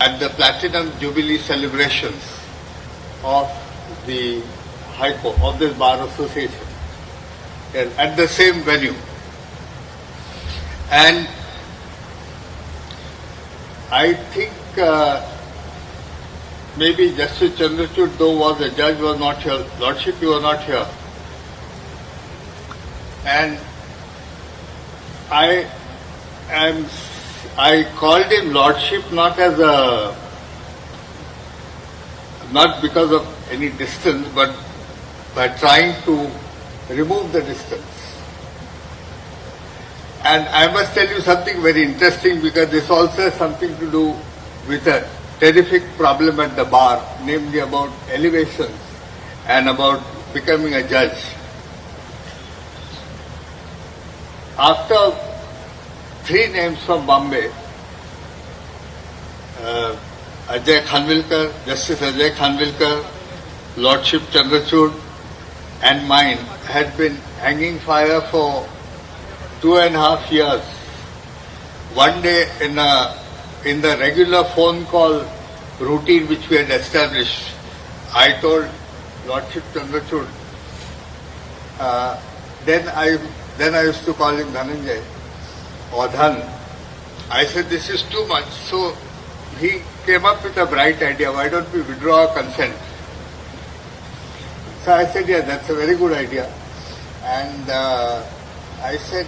at the Platinum Jubilee celebrations of the High Court, of this Bar Association, at the same venue. And I think maybe Justice Chandrachud, though was a judge, was not here. Lordship, you were not here. And I called him Lordship not because of any distance, but by trying to remove the distance. And I must tell you something very interesting, because this also has something to do with a terrific problem at the bar, namely about elevations and about becoming a judge. After 3 names from Bombay, Ajay Khanvilkar, Justice Ajay Khanvilkar, Lordship Chandrachud, and mine had been hanging fire for 2.5 years. One day in the regular phone call routine which we had established, I told Lordship Chandrachud, then I used to call him Dhananjay or Dhan. I said, this is too much. So he came up with a bright idea, why don't we withdraw our consent? So I said, yeah, that's a very good idea. And I said,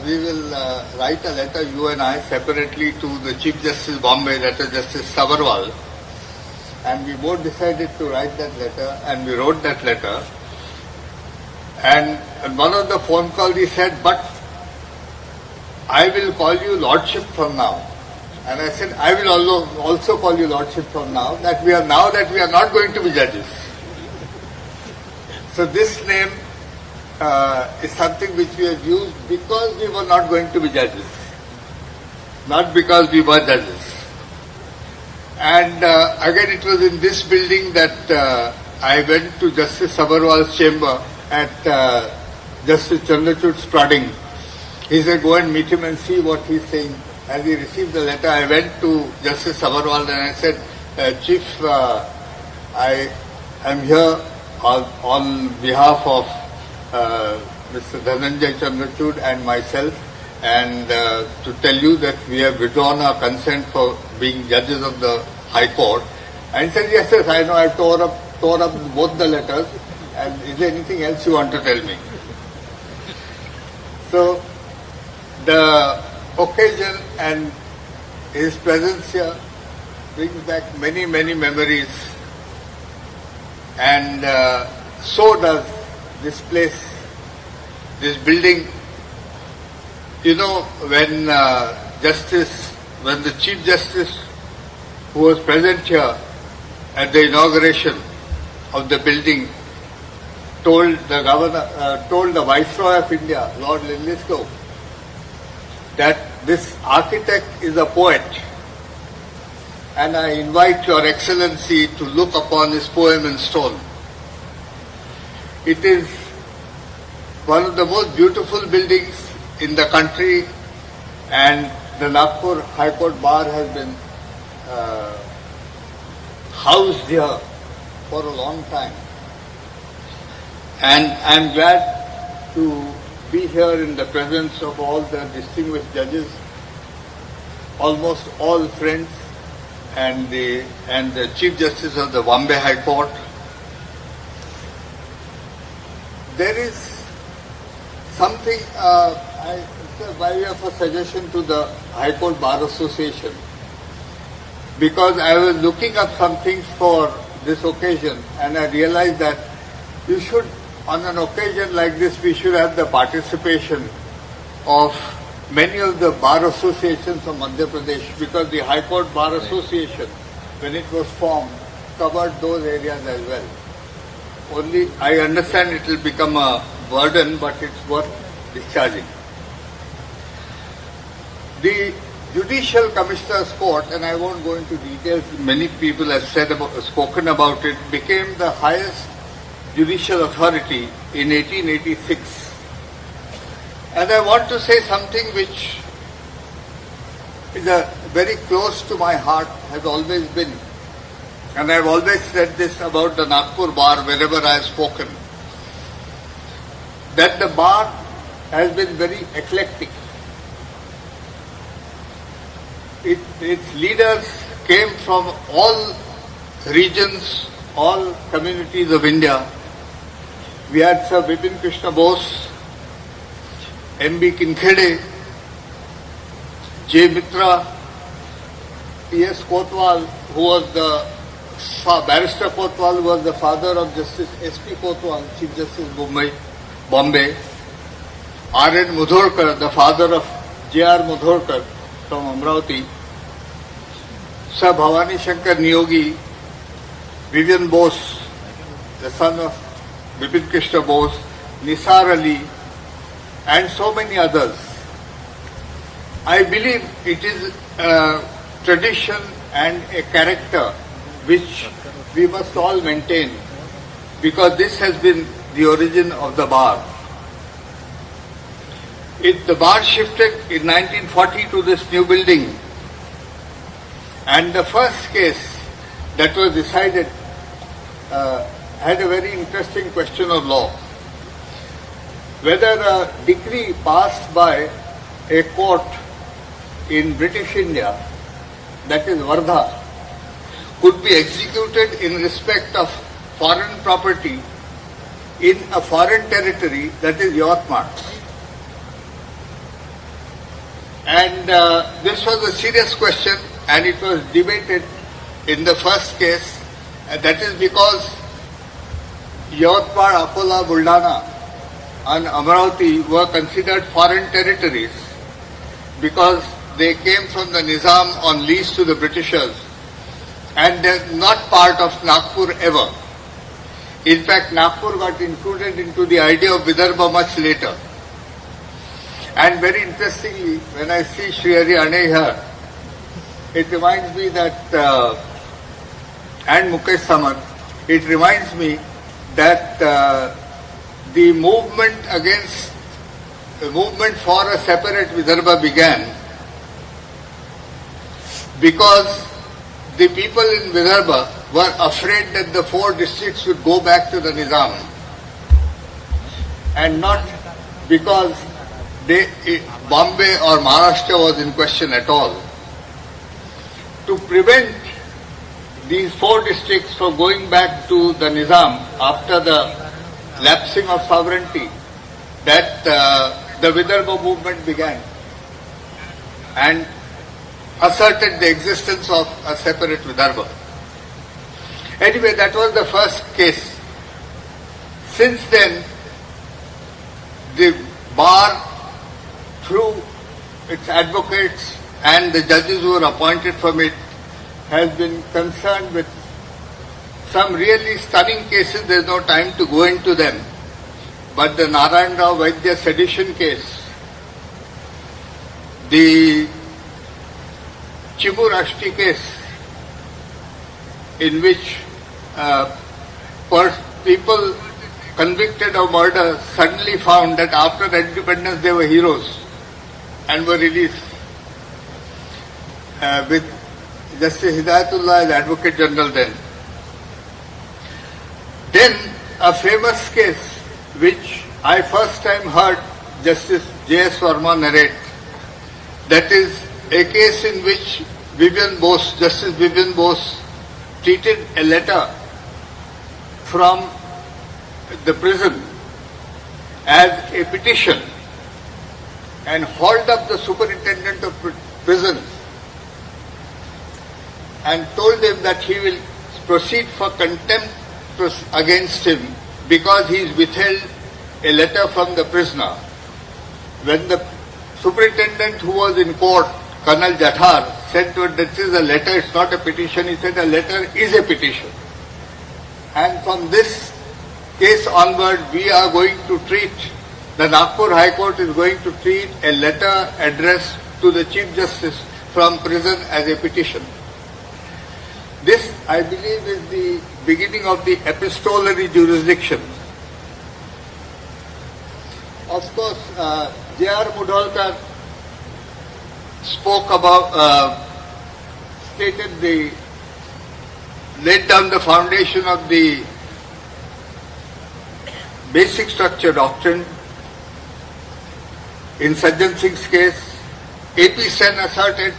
we will write a letter, you and I, separately to the Chief Justice Bombay, that is Justice Sabarwal. And we both decided to write that letter, and we wrote that letter. And one of the phone calls he said, but I will call you Lordship from now. And I said, I will also call you Lordship from now, that we are not going to be judges. So this name is something which we have used because we were not going to be judges, not because we were judges. And again, it was in this building that I went to Justice Sabarwal's chamber at Justice Chandrachud's prodding. He said, go and meet him and see what he's saying. As he received the letter, I went to Justice Sabarwal and I said, Chief, I am here on behalf of Mr. Dhananjay Chandrachud and myself, and to tell you that we have withdrawn our consent for being judges of the High Court. And he said, yes, I know, I tore up both the letters, and is there anything else you want to tell me? So the occasion and his presence here brings back many, many memories, and so does this place, this building. You know, when the Chief Justice, who was present here at the inauguration of the building, told the Viceroy of India, Lord Linlithgow, that this architect is a poet, and I invite Your Excellency to look upon his poem in stone. It is one of the most beautiful buildings in the country, and the Nagpur High Court Bar has been housed here for a long time. And I am glad to be here in the presence of all the distinguished judges, almost all friends, and the Chief Justice of the Bombay High Court. There is something, by way of a suggestion to the High Court Bar Association, because I was looking up some things for this occasion, and I realized that you should, on an occasion like this, we should have the participation of many of the bar associations of Madhya Pradesh, because the High Court Bar Association, when it was formed, covered those areas as well. Only, I understand it will become a burden, but it's worth discharging. The Judicial Commissioner's Court, and I won't go into details, many people have spoken about it, became the highest judicial authority in 1886. And I want to say something which is very close to my heart, has always been. And I have always said this about the Nagpur bar wherever I have spoken, that the bar has been very eclectic. Its leaders came from all regions, all communities of India. We had Sir Vipin Krishna Bose, M.B. Kinkhede, J. Mitra, P.S. Kotwal, who was the Barrister Kotwal was the father of Justice S.P. Kotwal, Chief Justice Bombay. R.N. Mudhorkar, the father of J.R. Mudhorkar from Amravati. Sir Bhavani Shankar Niyogi, Vivian Bose, the son of Vipin Krishna Bose, Nisar Ali, and so many others. I believe it is a tradition and a character which we must all maintain, because this has been the origin of the bar. The bar shifted in 1940 to this new building, and the first case that was decided had a very interesting question of law. Whether a decree passed by a court in British India, that is Wardha, could be executed in respect of foreign property in a foreign territory, that is Yavatmal. And this was a serious question, and it was debated in the first case, and that is because Yavatmal, Akola, Buldana and Amravati were considered foreign territories because they came from the Nizam on lease to the Britishers, and they're not part of Nagpur ever. In fact, Nagpur got included into the idea of Vidarbha much later. And very interestingly, when I see Sri Hari Ane here, it reminds me that, and Mukesh Samant, it reminds me that the movement for a separate Vidarbha began because the people in Vidarbha were afraid that the 4 districts would go back to the Nizam, and not because Bombay or Maharashtra was in question at all. To prevent these 4 districts from going back to the Nizam after the lapsing of sovereignty, that the Vidarbha movement began and asserted the existence of a separate Vidarbha. Anyway, that was the first case. Since then, the bar, through its advocates and the judges who were appointed from it, has been concerned with some really stunning cases. There is no time to go into them. But the Narayan Rao Vaidya sedition case, the Chimur Ashti case, in which people convicted of murder suddenly found that after the independence they were heroes and were released, with Justice Hidayatullah as Advocate General then. Then a famous case which I first time heard Justice J.S. Verma narrate, that is a case in which Justice Vivian Bose treated a letter from the prison as a petition and hauled up the superintendent of prison and told him that he will proceed for contempt against him because he is withheld a letter from the prisoner. When the superintendent who was in court, Colonel Jathar, said to him, this is a letter, it's not a petition, he said a letter is a petition. And from this case onward, we are going to treat, the Nagpur High Court is going to treat a letter addressed to the Chief Justice from prison as a petition. This, I believe, is the beginning of the epistolary jurisdiction. Of course, J.R. Mudholkar spoke about, laid down the foundation of the basic structure doctrine. In Sajjan Singh's case, A.P. Sen asserted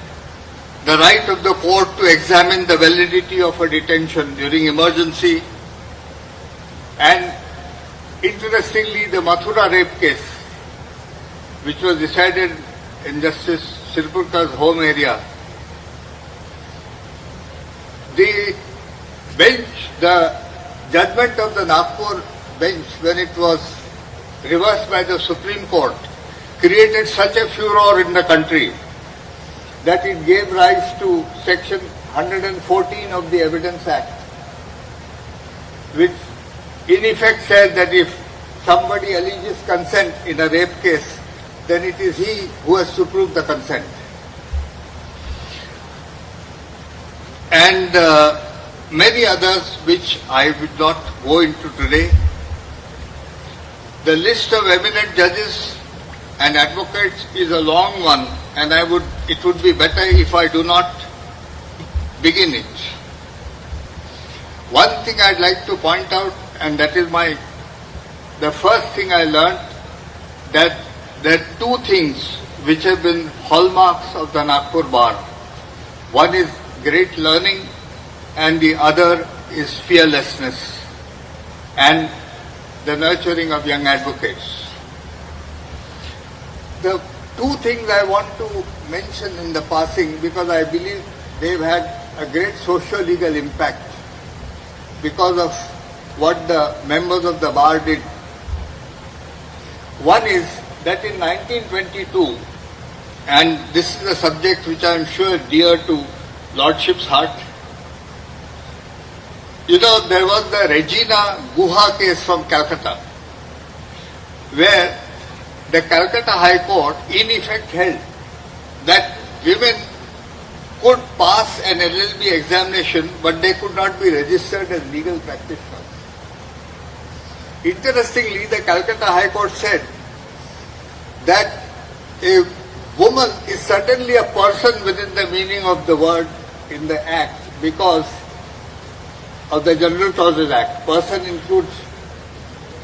the right of the court to examine the validity of a detention during emergency, and interestingly, the Mathura rape case, which was decided in Justice Sirpurkar's home area, the judgment of the Nagpur bench, when it was reversed by the Supreme Court, created such a furor in the country that it gave rise to Section 114 of the Evidence Act, which in effect says that if somebody alleges consent in a rape case, then it is he who has to prove the consent. And many others which I will not go into today. The list of eminent judges and advocates is a long one, and it would be better if I do not begin it. One thing I'd like to point out, and that is the first thing I learned, that there are two things which have been hallmarks of the Nagpur bar. One is great learning, and the other is fearlessness and the nurturing of young advocates. The two things I want to mention in the passing, because I believe they've had a great socio-legal impact because of what the members of the bar did. One is that in 1922, and this is a subject which I am sure dear to Lordship's heart, there was the Regina Guha case from Calcutta, where the Calcutta High Court in effect held that women could pass an LLB examination, but they could not be registered as legal practitioners. Interestingly, the Calcutta High Court said that a woman is certainly a person within the meaning of the word in the Act because of the General Clauses Act. Person includes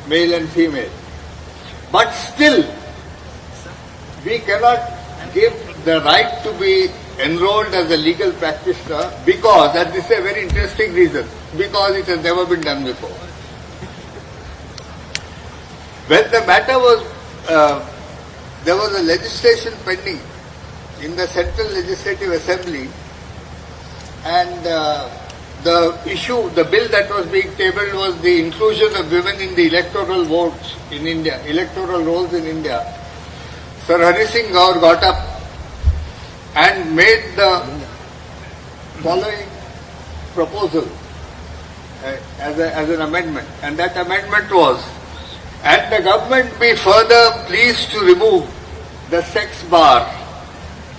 male and female. But still, we cannot give the right to be enrolled as a legal practitioner because, and this is a very interesting reason, because it has never been done before. When the matter was, there was a legislation pending in the Central Legislative Assembly, and the bill that was being tabled was the inclusion of women in the electoral votes in India, electoral rolls in India. Sir Hari Singh Gaur got up and made the following proposal as an amendment, and that amendment was, and the government be further pleased to remove the sex bar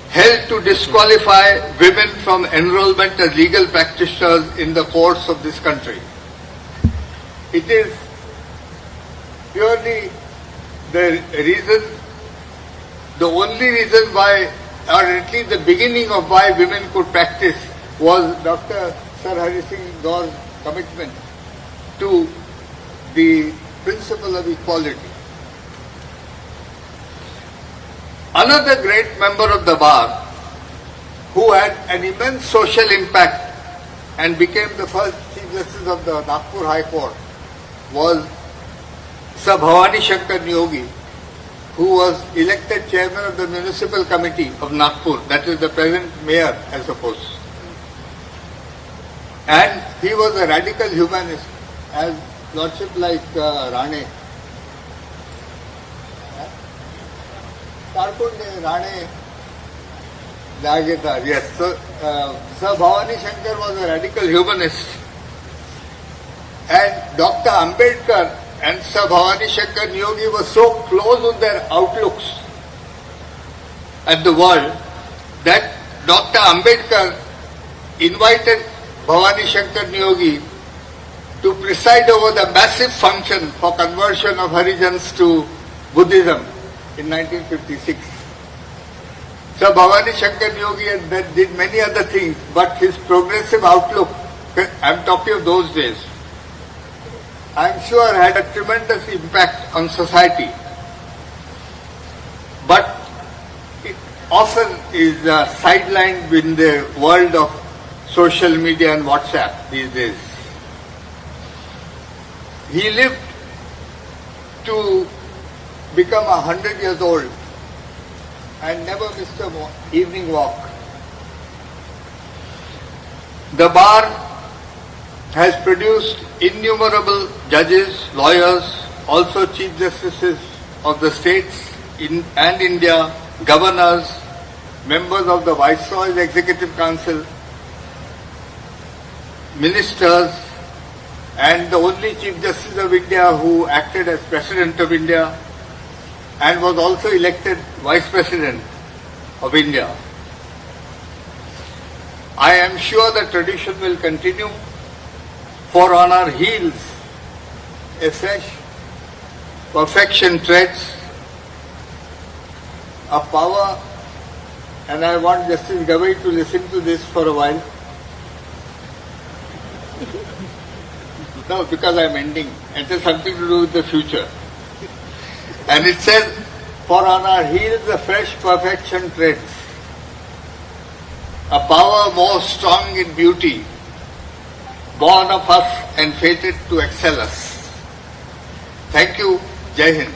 held to disqualify women from enrollment as legal practitioners in the courts of this country. It is purely the only reason why, or at least the beginning of why women could practice, was Dr. Sir Hari Singh Gaur's commitment to the principle of equality. Another great member of the bar who had an immense social impact and became the first Chief Justice of the Nagpur High Court was Sir Bhavani Shankar Niyogi, who was elected chairman of the Municipal Committee of Nagpur, that is the present mayor, I suppose. And he was a radical humanist, as Lordship like Rane. Rane Jagirdar, yes. So, Sir Bhavani Shankar was a radical humanist. And Dr. Ambedkar and Sir Bhavani Shankar Niyogi were so close on their outlooks at the world that Dr. Ambedkar invited Bhavani Shankar Niyogi to preside over the massive function for conversion of Harijans to Buddhism in 1956. So Bhavani Shankar Yogi and then did many other things, but his progressive outlook, I'm talking of those days, I'm sure had a tremendous impact on society. But it often is sidelined in the world of social media and WhatsApp these days. He lived to become 100 years old and never missed an evening walk. The bar has produced innumerable judges, lawyers, also chief justices of the states and India, governors, members of the Viceroy's Executive Council, ministers, and the only Chief Justice of India who acted as President of India and was also elected Vice President of India. I am sure the tradition will continue, for on our heels a fresh perfection treads, a power, and I want Justice Gavai to listen to this for a while. No, because I am ending. It has something to do with the future. And it says, for on our heels a fresh perfection treads, a power more strong in beauty, born of us and fated to excel us. Thank you. Jai Hind.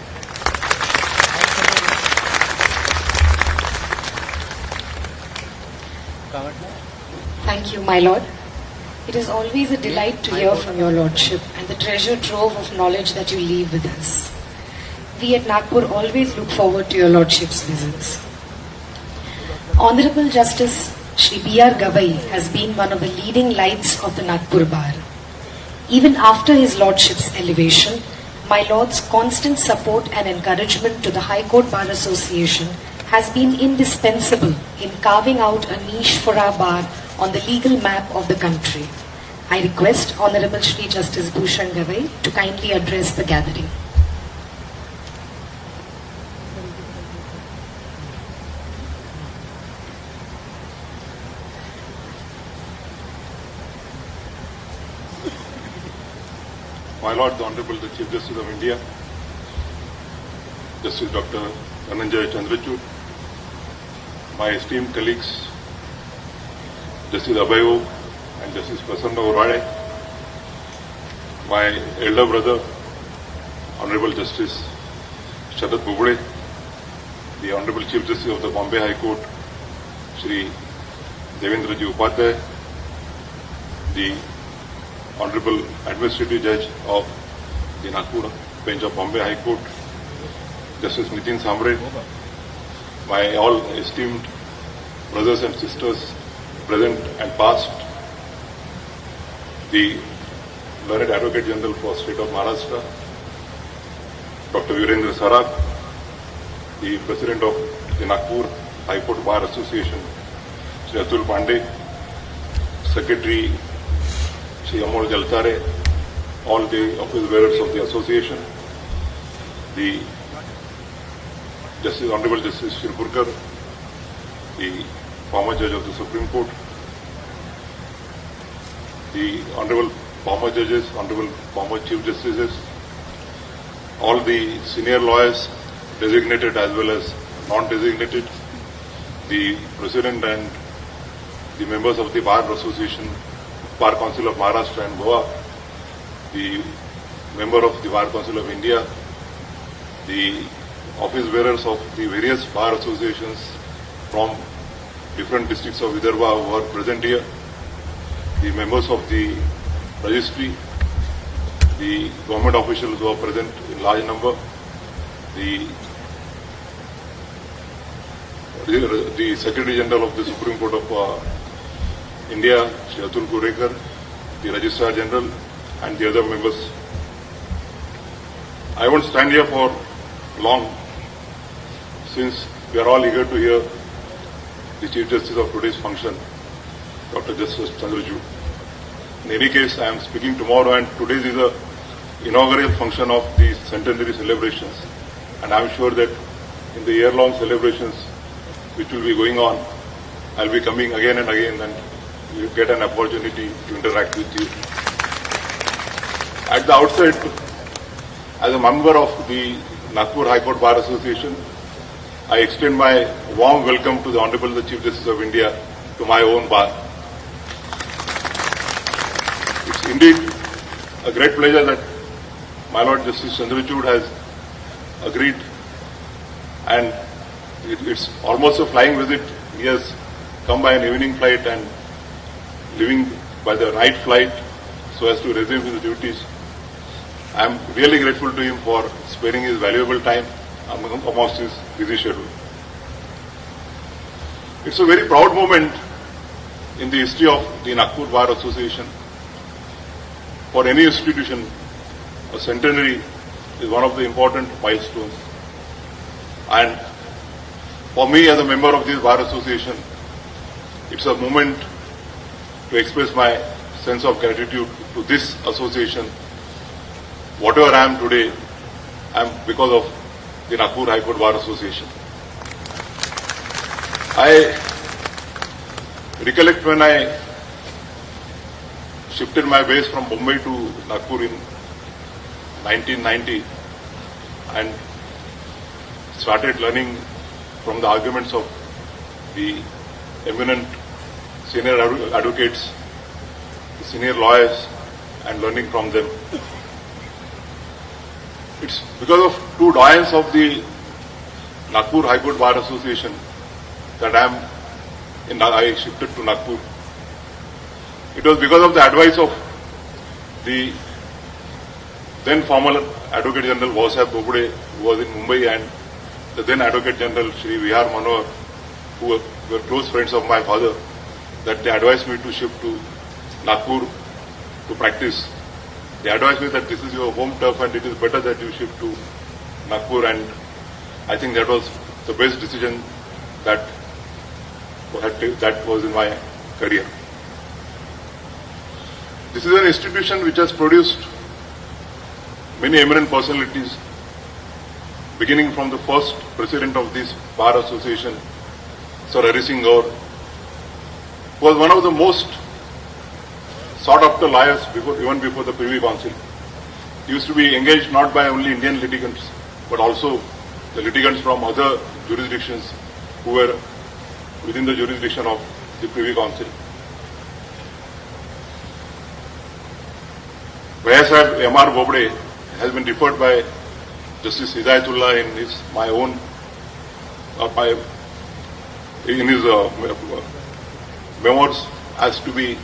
Thank you, my lord. It is always a delight to hear from your lordship and the treasure trove of knowledge that you leave with us. We at Nagpur always look forward to your lordship's visits. Honorable Justice Shri B.R. Gavai has been one of the leading lights of the Nagpur bar. Even after his lordship's elevation, my lord's constant support and encouragement to the High Court Bar Association has been indispensable in carving out a niche for our bar on the legal map of the country. I request Honorable Shri Justice Bhushan Gavai to kindly address the gathering. My Lord, the Honorable the Chief Justice of India, Justice Dr. Dhananjay Chandrachud, my esteemed colleagues, Justice Abhayo and Justice Prasanna Urade, my elder brother, Honorable Justice Sharad Bobde, the Honorable Chief Justice of the Bombay High Court, Shri Devendra Ji Upadhyay, the Honorable Administrative Judge of the Nagpur Bench of Bombay High Court, Justice Nitin Sambre, my all esteemed brothers and sisters present and past, the Learned Advocate General for State of Maharashtra, Dr. Virendra Sarag, the President of the Nagpur High Court Bar Association, Shri Atul Pandey, Secretary Shri Amol Jaltare, all the office bearers of the association, the Honorable Justice Shirpurkar, the former Judge of the Supreme Court, the Honorable former Judges, Honorable former Chief Justices, all the senior lawyers, designated as well as non-designated, the President and the members of the Bar Association, Bar Council of Maharashtra and Goa, the member of the Bar Council of India, the office bearers of the various bar associations from different districts of Vidarbha who are present here, the members of the registry, the government officials who are present in large number, the Secretary General of the Supreme Court of India, Shri Atul Kurekar, the Registrar General and the other members. I won't stand here for long, since we are all eager to hear the Chief Justice of today's function, Dr. Justice Chandrachud. In any case, I am speaking tomorrow, and today is the inaugural function of the Centenary celebrations, and I am sure that in the year-long celebrations, which will be going on. I'll be coming again and again, and you get an opportunity to interact with you. At the outset, as a member of the Nagpur High Court Bar Association, I extend my warm welcome to the Honorable the Chief Justice of India to my own bar. It's indeed a great pleasure that my Lord Justice Chandrachud has agreed, and it's almost a flying visit. He has come by an evening flight and leaving by the night flight so as to resume his duties. I am really grateful to him for sparing his valuable time amongst his busy schedule. It's a very proud moment in the history of the Nagpur Bar Association. For any institution, a centenary is one of the important milestones. And for me as a member of this Bar Association, it's a moment to express my sense of gratitude to this association. Whatever I am today, I am because of the Nagpur High Court Bar Association. I recollect when I shifted my base from Bombay to Nagpur in 1990 and started learning from the arguments of the eminent senior advocates, senior lawyers, and learning from them. It's because of two doyens of the Nagpur High Court Bar Association that I shifted to Nagpur. It was because of the advice of the then former Advocate General Vahsaheb Bobde, who was in Mumbai, and the then Advocate General Shri V.R. Manohar, who were close friends of my father, that they advised me to shift to Nagpur to practice. They advised me that this is your home turf and it is better that you shift to Nagpur, and I think that was the best decision that was in my career. This is an institution which has produced many eminent personalities, beginning from the first president of this Bar Association, Sir Hari Singh Gaur, who was one of the most sought after lawyers even before the Privy Council. He used to be engaged not by only Indian litigants, but also the litigants from other jurisdictions who were within the jurisdiction of the Privy Council. Vahsaheb M.R. Bobde has been referred by Justice Hidayatullah in his memoirs as to be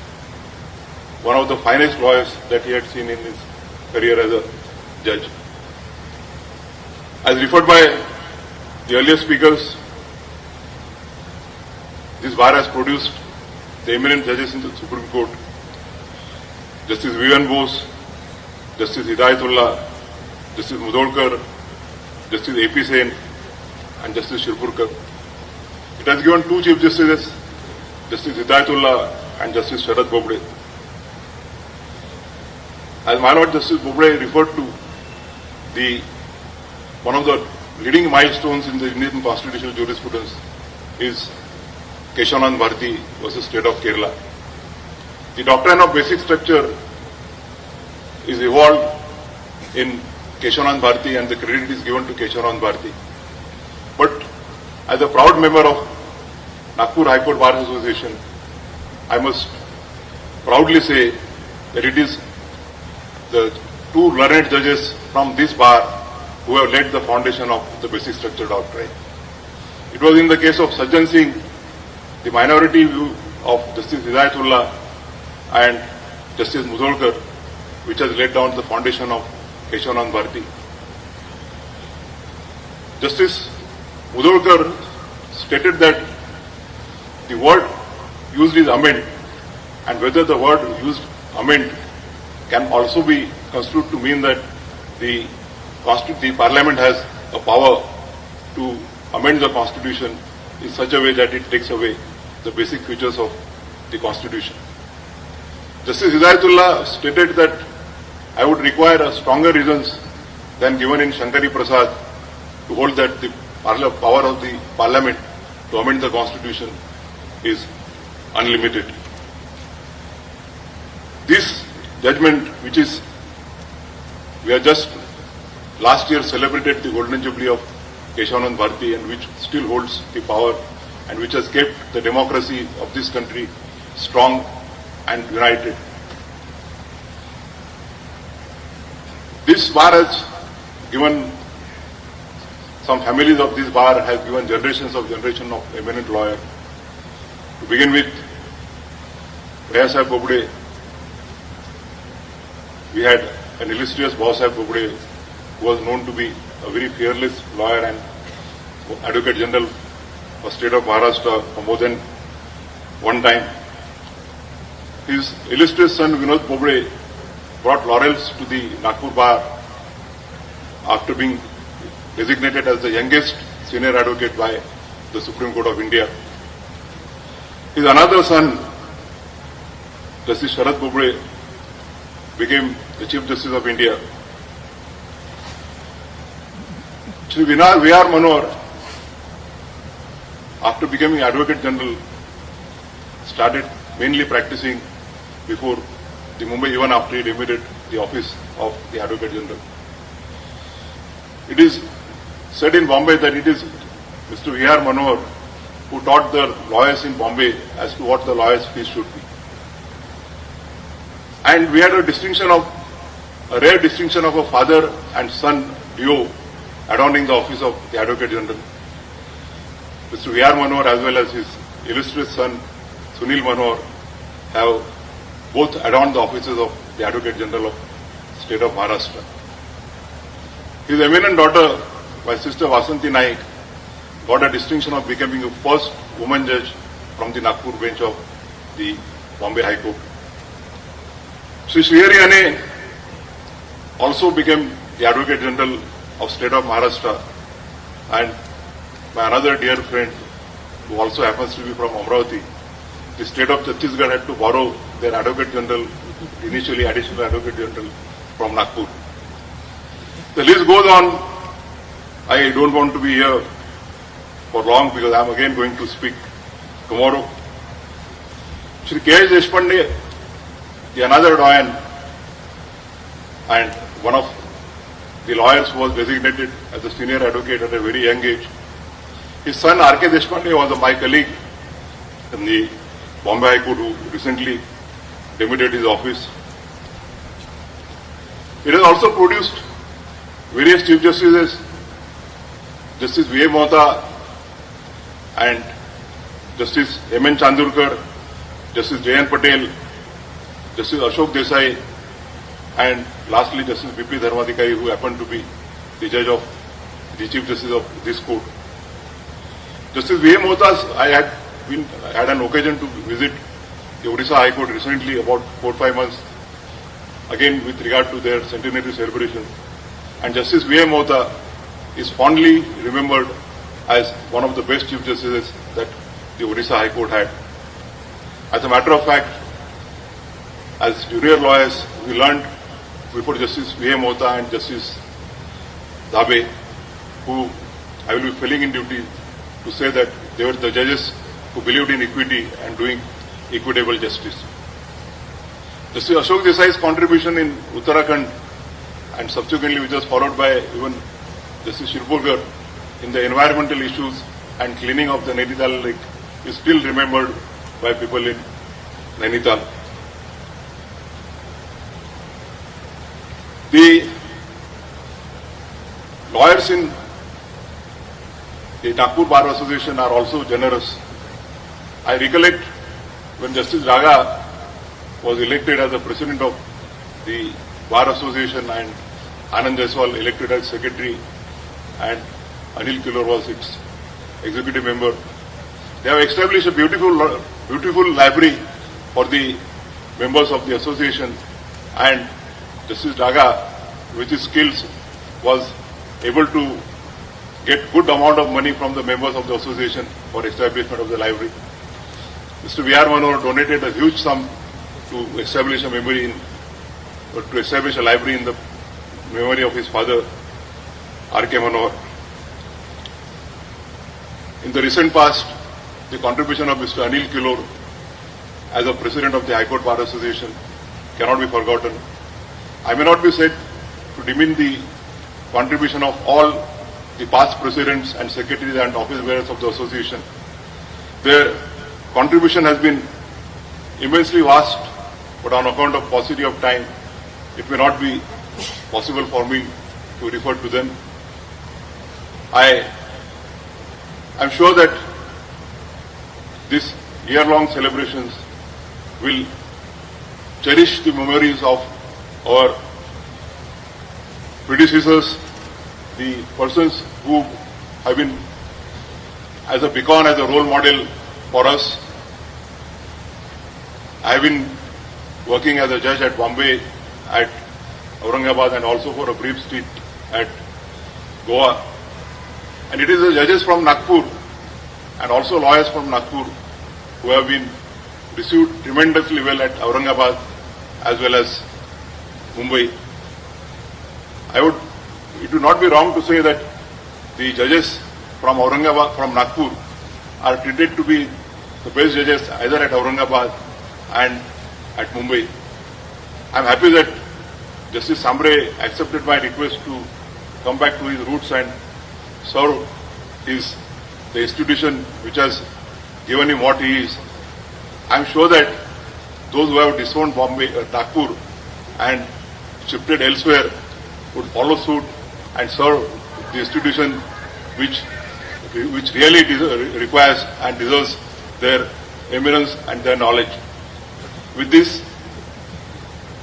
one of the finest lawyers that he had seen in his career as a judge. As referred by the earlier speakers, this bar has produced the eminent judges in the Supreme Court: Justice V.N. Bose, Justice Hidayatullah, Justice Mudolkar, Justice A.P. Sen, and Justice Shirpurkar. It has given two Chief Justices, Justice Hidayatullah and Justice Sharad Bobde. As my Lord Justice Bobde referred to, one of the leading milestones in the Indian constitutional jurisprudence is Keshavanand Bharati versus State of Kerala. The doctrine of basic structure is evolved in Keshavanand Bharati, and the credit is given to Keshavanand Bharati. But as a proud member of Nagpur High Court Bar Association, I must proudly say that it is the two learned judges from this bar who have laid the foundation of the basic structure doctrine. It was in the case of Sajjan Singh, the minority view of Justice Hidayatullah and Justice Mudolkar, which has laid down the foundation of Keshavanand Bharati. Justice Mudolkar stated that the word used is amend, and whether the word used amend can also be construed to mean that the Parliament has a power to amend the Constitution in such a way that it takes away the basic features of the Constitution. Justice Hidayatullah stated that I would require stronger reasons than given in Shankari Prasad to hold that the power of the Parliament to amend the constitution is unlimited. This judgment, which is, we have just last year celebrated the golden jubilee of Keshavanand Bharati, and which still holds the power and which has kept the democracy of this country strong and united. This bar has given, some families of this bar have given generation of eminent lawyers. To begin with, Bhaiya Sahib Bobde, we had an illustrious Bhaiya Sahib Bobde, who was known to be a very fearless lawyer and Advocate General of State of Maharashtra for more than one time. His illustrious son Vinod Bobde brought laurels to the Nagpur bar after being designated as the youngest senior advocate by the Supreme Court of India. His another son, Justice Sharad Bobde, became the Chief Justice of India. Shri V.R. Manohar, after becoming Advocate General, started mainly practicing before the Mumbai, even after he debuted the office of the Advocate General. It is said in Bombay that it is Mr. V.R. Manohar who taught the lawyers in Bombay as to what the lawyer's fees should be. And we had a rare distinction of a father and son duo adorning the office of the Advocate General. Mr. V.R. Manohar as well as his illustrious son Sunil Manohar have both adorned the offices of the Advocate General of State of Maharashtra. His eminent daughter, my sister Vasanti Naik, got a distinction of becoming the first woman judge from the Nagpur bench of the Bombay High Court. Sri Srihari Ane also became the Advocate General of State of Maharashtra, and my another dear friend, who also happens to be from Amravati, the state of Chhattisgarh had to borrow their Advocate General, initially Additional Advocate General, from Nagpur. The list goes on. I don't want to be here for long because I am again going to speak tomorrow. Shri K.S. Deshpande, the another doyen and one of the lawyers who was designated as a senior advocate at a very young age. His son R.K. Deshpande was my colleague in the Bombay High Court who recently debuted his office. It has also produced various Chief Justices, Justice V.A. Mohta and Justice M.N. Chandurkar, Justice J.N. Patel, Justice Ashok Desai, and lastly Justice B.P. Dharmadikari, who happened to be the judge of the Chief Justice of this court. Justice V.A. Mohta, I had an occasion to visit the Odisha High Court recently, about 4-5 months, again with regard to their Centenary celebration. And Justice V.A. Mohta is fondly remembered as one of the best Chief Justices that the Odisha High Court had. As a matter of fact, as junior lawyers, we learned before Justice V.A. Mohta and Justice Dhabe, who I will be filling in duty to say that they were the judges who believed in equity and doing equitable justice. Justice Ashok Desai's contribution in Uttarakhand and subsequently which was followed by even Justice Shirpurkar in the environmental issues and cleaning of the Nainital Lake is still remembered by people in Nainital. The lawyers in the Nagpur Bar Association are also generous. I recollect when Justice Raga was elected as the president of the Bar Association and Anand Jaiswal elected as secretary and Anil Kilor was its executive member. They have established a beautiful library for the members of the association, and Justice Raga, with his skills, was able to get good amount of money from the members of the association for establishment of the library. Mr. V.R. Manohar donated a huge sum to establish a library in the memory of his father, R.K. Manohar. In the recent past, the contribution of Mr. Anil Kilor as a president of the High Court Bar Association cannot be forgotten. I may not be said to demean the contribution of all the past presidents and secretaries and office bearers of the association. Their contribution has been immensely vast, but on account of paucity of time, it may not be possible for me to refer to them. I am sure that this year-long celebrations will cherish the memories of our predecessors, the persons who have been as a beacon, as a role model for us. I have been working as a judge at Bombay, at Aurangabad, and also for a brief stint at Goa. And it is the judges from Nagpur and also lawyers from Nagpur who have been received tremendously well at Aurangabad as well as Mumbai. It would not be wrong to say that the judges from Aurangabad, from Nagpur, are treated to be the best judges either at Aurangabad and at Mumbai. I am happy that Justice Sambre accepted my request to come back to his roots and serve the institution which has given him what he is. I am sure that those who have disowned Nagpur and shifted elsewhere would follow suit and serve the institution which really requires and deserves their eminence and their knowledge. With this,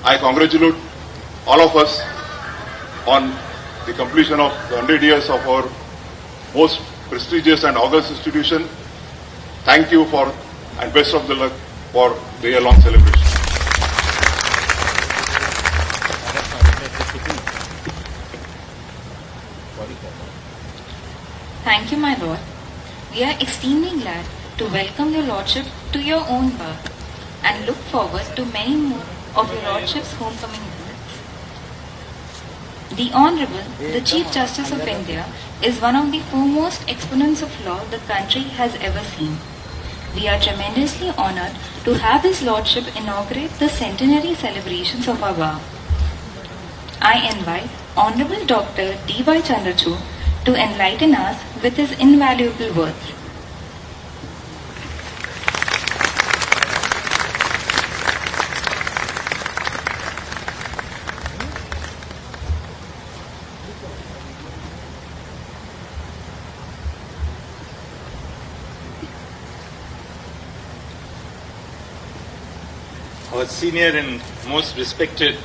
I congratulate all of us on the completion of the 100 years of our most prestigious and august institution. Thank you for and best of the luck for the year-long celebration. Thank you, my lord. We are extremely glad to welcome your lordship to your own bar and look forward to many more of your lordship's homecoming visits. The Honorable, the Chief Justice of India, is one of the foremost exponents of law the country has ever seen. We are tremendously honored to have His Lordship inaugurate the centenary celebrations of our bar. I invite Honorable Dr. D.Y. Chandrachud to enlighten us with his invaluable words. Our senior and most respected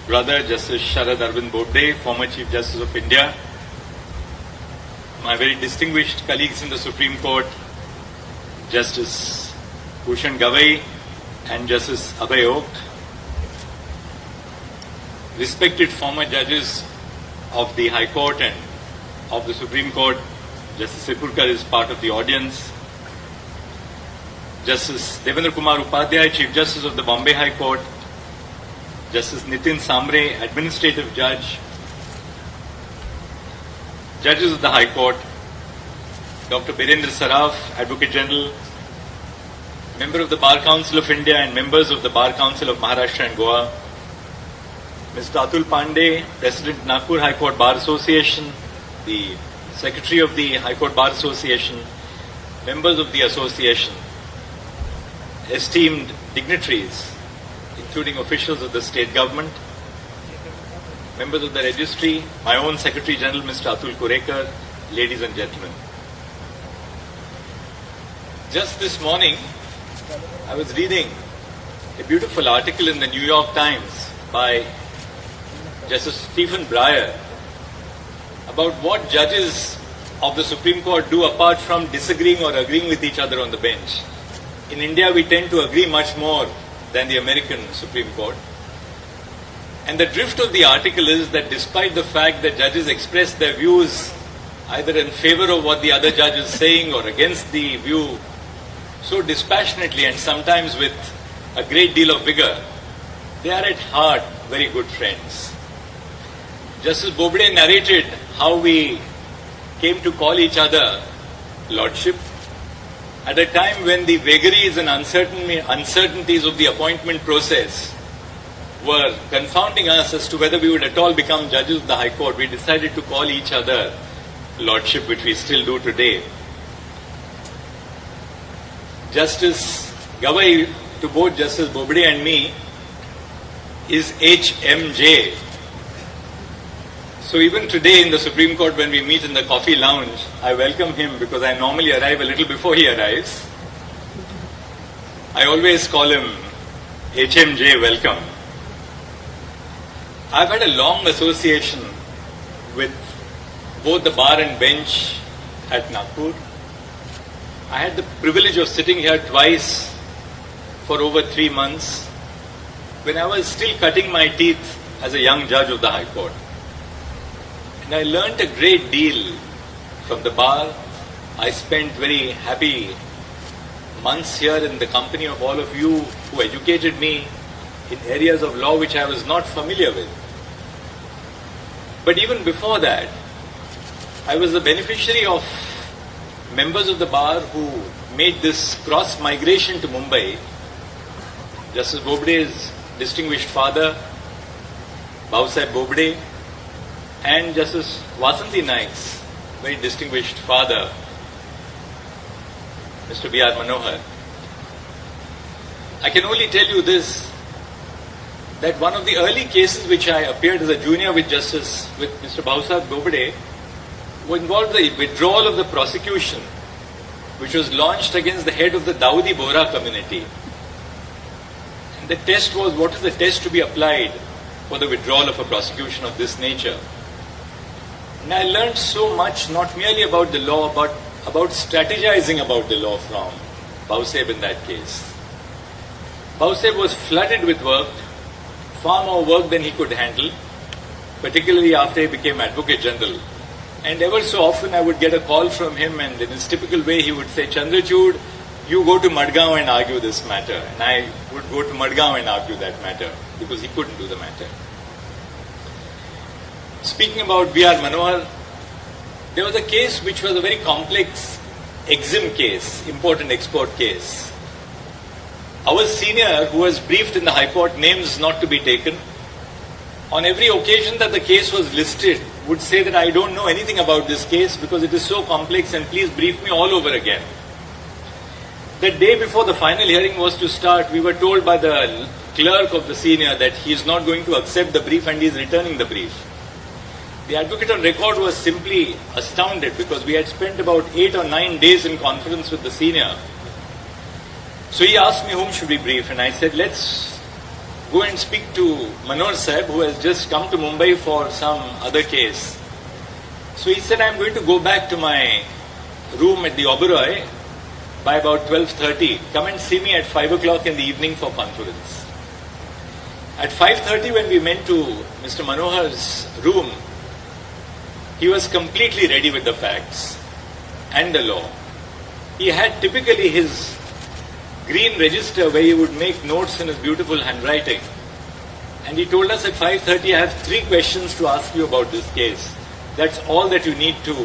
brother, Justice Sharad Arvind Bobde, former Chief Justice of India, my very distinguished colleagues in the Supreme Court, Justice Bhushan Gavai and Justice Abhay Ok, respected former judges of the High Court and of the Supreme Court, Justice Sipurkar is part of the audience, Justice Devendra Kumar Upadhyay, Chief Justice of the Bombay High Court, Justice Nitin Samre, Administrative Judge, Judges of the High Court, Dr. Birendra Saraf, Advocate General, Member of the Bar Council of India and members of the Bar Council of Maharashtra and Goa, Mr. Atul Pandey, President Nagpur High Court Bar Association, the Secretary of the High Court Bar Association, members of the association, esteemed dignitaries, including officials of the state government, members of the registry, my own Secretary General, Mr. Atul Kurekar, ladies and gentlemen. Just this morning, I was reading a beautiful article in the New York Times by Justice Stephen Breyer about what judges of the Supreme Court do apart from disagreeing or agreeing with each other on the bench. In India, we tend to agree much more than the American Supreme Court. And the drift of the article is that despite the fact that judges express their views either in favor of what the other judge is saying or against the view so dispassionately and sometimes with a great deal of vigor, they are at heart very good friends. Justice Bobde narrated how we came to call each other Lordship at a time when the vagaries and uncertainties of the appointment process were confounding us as to whether we would at all become judges of the High Court. We decided to call each other Lordship, which we still do today. Justice Gavai, to both Justice Bobde and me, is HMJ. So even today in the Supreme Court, when we meet in the coffee lounge, I welcome him because I normally arrive a little before he arrives. I always call him HMJ, welcome. I've had a long association with both the bar and bench at Nagpur. I had the privilege of sitting here twice for over 3 months when I was still cutting my teeth as a young judge of the High Court. And I learnt a great deal from the bar. I spent very happy months here in the company of all of you who educated me in areas of law which I was not familiar with. But even before that, I was the beneficiary of members of the bar who made this cross-migration to Mumbai. Justice Bobde's distinguished father, Bhavsaheb Bobde, and Justice Vasanti Naik's very distinguished father, Mr. B.R. Manohar. I can only tell you this, that one of the early cases which I appeared as a junior with Mr. Bhavsaheb Bobde involved the withdrawal of the prosecution which was launched against the head of the Dawoodi Bohra community. And the test was, what is the test to be applied for the withdrawal of a prosecution of this nature? And I learned so much, not merely about the law, but about strategizing about the law from Bhavsaheb in that case. Bhavsaheb was flooded with work, far more work than he could handle, particularly after he became Advocate General. And ever so often I would get a call from him, and in his typical way he would say, Chandrachud, you go to Madgaon and argue this matter. And I would go to Madgaon and argue that matter, because he couldn't do the matter. Speaking about B.R. Manohar, there was a case which was a very complex EXIM case, import and export case. Our senior, who was briefed in the High Court, names not to be taken, on every occasion that the case was listed, would say that I don't know anything about this case because it is so complex and please brief me all over again. The day before the final hearing was to start, we were told by the clerk of the senior that he is not going to accept the brief and he is returning the brief. The advocate on record was simply astounded because we had spent about 8 or 9 days in conference with the senior. So he asked me whom should we brief, and I said, let's go and speak to Manohar Sahib, who has just come to Mumbai for some other case. So he said, I'm going to go back to my room at the Oberoi by about 12:30. Come and see me at 5 o'clock in the evening for conference. At 5:30, when we went to Mr. Manohar's room, he was completely ready with the facts and the law. He had typically his green register where he would make notes in his beautiful handwriting. And he told us at 5:30, I have 3 questions to ask you about this case. That's all that you need to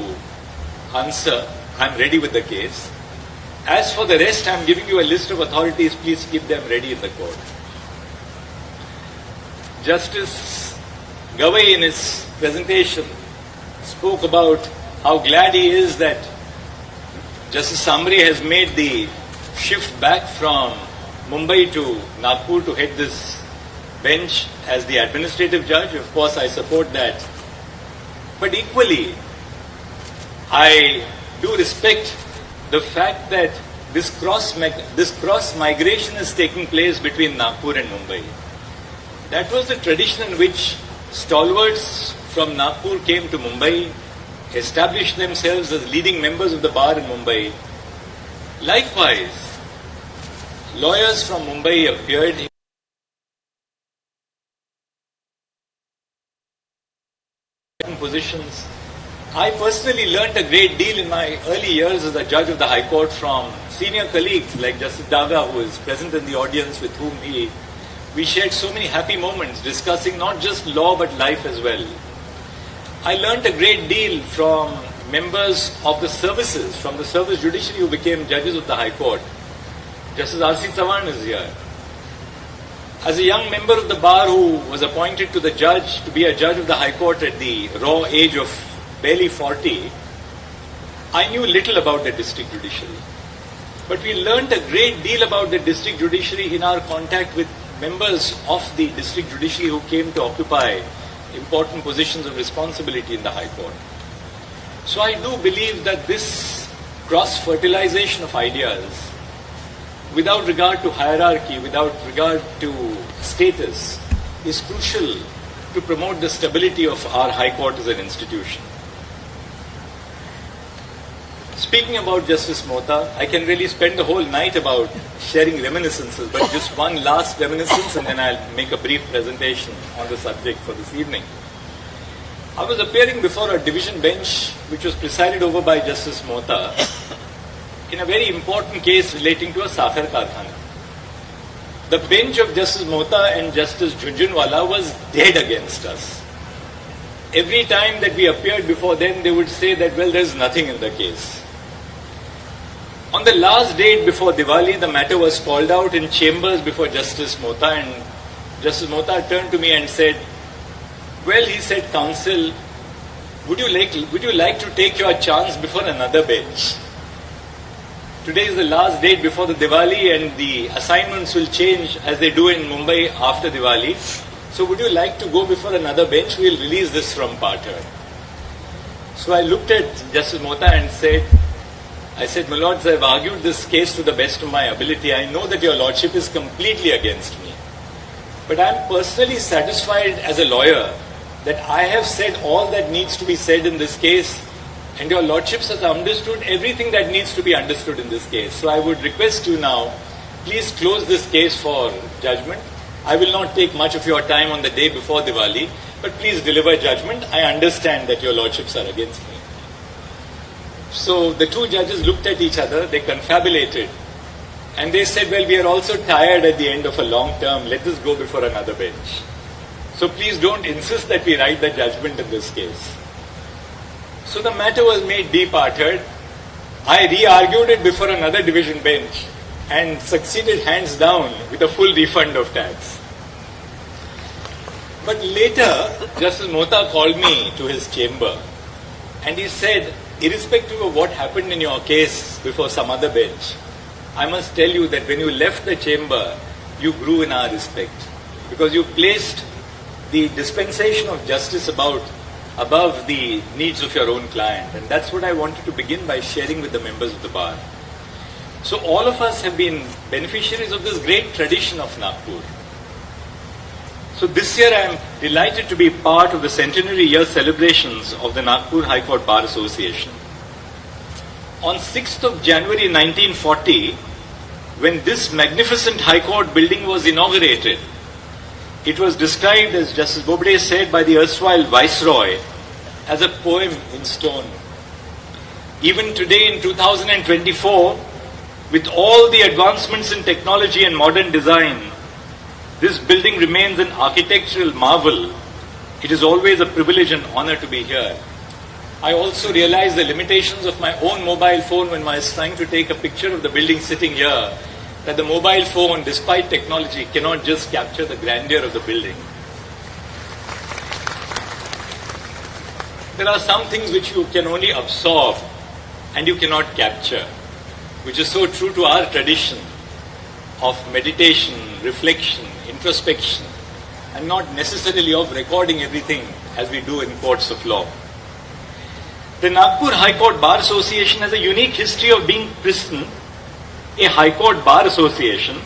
answer. I'm ready with the case. As for the rest, I'm giving you a list of authorities. Please keep them ready in the court. Justice Gavai, in his presentation, spoke about how glad he is that Justice Samri has made the shift back from Mumbai to Nagpur to head this bench as the administrative judge. Of course, I support that. But equally, I do respect the fact that this cross migration is taking place between Nagpur and Mumbai. That was the tradition in which stalwarts from Nagpur came to Mumbai, established themselves as leading members of the bar in Mumbai. Likewise, lawyers from Mumbai appeared in positions. I personally learnt a great deal in my early years as a judge of the High Court from senior colleagues like Justice Daga, who is present in the audience, with whom we shared so many happy moments discussing not just law but life as well. I learnt a great deal from members of the services, from the service judiciary who became judges of the High Court. Justice R.C. Chavan is here. As a young member of the bar who was appointed to be a judge of the High Court at the raw age of barely 40, I knew little about the district judiciary. But we learnt a great deal about the district judiciary in our contact with members of the district judiciary who came to occupy important positions of responsibility in the High Court. So I do believe that this cross-fertilization of ideas, without regard to hierarchy, without regard to status, is crucial to promote the stability of our High Court as an institution. Speaking about Justice Mohta, I can really spend the whole night about sharing reminiscences, but just one last reminiscence and then I'll make a brief presentation on the subject for this evening. I was appearing before a division bench which was presided over by Justice Mohta in a very important case relating to a Sakhar Karkhana. The bench of Justice Mohta and Justice Jhunjhunwala was dead against us. Every time that we appeared before them, they would say that, well, there's nothing in the case. On the last date before Diwali, the matter was called out in chambers before Justice Mohta, and Justice Mohta turned to me and said, well, he said, counsel, would you like to take your chance before another bench? Today is the last date before the Diwali and the assignments will change as they do in Mumbai after Diwali. So would you like to go before another bench? We'll release this from Pathar. So I looked at Justice Mohta and I said, my lords, I've argued this case to the best of my ability. I know that your lordship is completely against me. But I'm personally satisfied as a lawyer that I have said all that needs to be said in this case, and your lordships has understood everything that needs to be understood in this case. So I would request you now, please close this case for judgment. I will not take much of your time on the day before Diwali, but please deliver judgment. I understand that your lordships are against me. So the two judges looked at each other, they confabulated, and they said, well, we are also tired at the end of a long term, let us go before another bench. So please don't insist that we write the judgment in this case. So the matter was made departed. I re-argued it before another division bench and succeeded hands down with a full refund of tax. But later, Justice Mohta called me to his chamber and he said, irrespective of what happened in your case before some other bench, I must tell you that when you left the chamber, you grew in our respect because you placed the dispensation of justice above the needs of your own client. And that's what I wanted to begin by sharing with the members of the bar. So all of us have been beneficiaries of this great tradition of Nagpur. So this year I am delighted to be part of the Centenary year celebrations of the Nagpur High Court Bar Association. On 6th of January 1940, when this magnificent High Court building was inaugurated, it was described, as Justice Bobde said, by the erstwhile Viceroy as a poem in stone. Even today in 2024, with all the advancements in technology and modern design, this building remains an architectural marvel. It is always a privilege and honor to be here. I also realize the limitations of my own mobile phone when I was trying to take a picture of the building sitting here, that the mobile phone, despite technology, cannot just capture the grandeur of the building. There are some things which you can only absorb and you cannot capture, which is so true to our tradition of meditation, reflection, introspection, and not necessarily of recording everything as we do in courts of law. The Nagpur High Court Bar Association has a unique history of being christened a High Court Bar Association